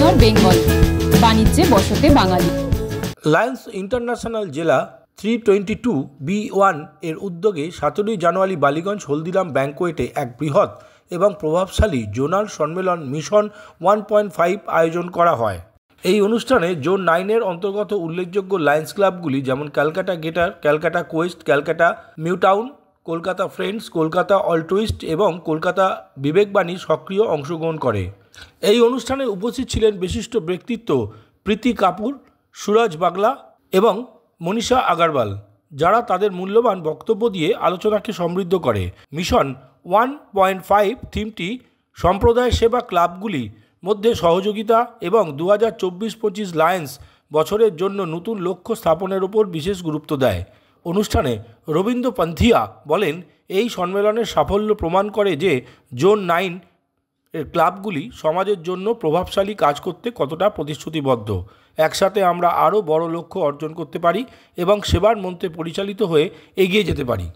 উত্তর বেঙ্গল, বাণিজ্যে বসতে বাঙালি। লায়ন্স ইন্টারন্যাশনাল জেলা 322B1 এর উদ্যোগে 17 জানুয়ারি বালিগঞ্জ হলদিরাম ব্যাংকোয়েটে এক বৃহৎ এবং প্রভাবশালী জোনাল সম্মেলন মিশন 1.5 আয়োজন করা হয়। এই অনুষ্ঠানে জোন 9 এর অন্তর্গত উল্লেখযোগ্য লায়ন্স ক্লাবগুলি যেমন ক্যালকাটা গেটার, ক্যালকাটা কোয়েস্ট, ক্যালকাটা মিউটাউন, কলকাতা ফ্রেন্ডস, কলকাতা অলট্রুইস্ট এবং কলকাতা বিবেকবাণী সক্রিয় অংশগ্রহণ করে। এই অনুষ্ঠানে উপস্থিত ছিলেন বিশিষ্ট ব্যক্তিত্ব প্রীতি কাপুর, সুরজ বাগলা এবং মনীষা আগারওয়াল, যারা তাদের মূল্যবান বক্তব্য দিয়ে আলোচনাকে সমৃদ্ধ করে। মিশন 1.5 থিমটি সম্প্রদায় সেবা ক্লাবগুলি মধ্যে সহযোগিতা এবং 2024-25 লায়ন্স বছরের জন্য নতুন লক্ষ্য স্থাপনের উপর বিশেষ গুরুত্ব দেয়। অনুষ্ঠানে রবীন্দ্র পান্থিয়া বলেন, এই সম্মেলনের সাফল্য প্রমাণ করে যে জোন 9 এর ক্লাবগুলি সমাজের জন্য প্রভাবশালী কাজ করতে কতটা প্রতিশ্রুতিবদ্ধ। একসাথে আমরা আরও বড় লক্ষ্য অর্জন করতে পারি এবং সেবার মন্ত্রে পরিচালিত হয়ে এগিয়ে যেতে পারি।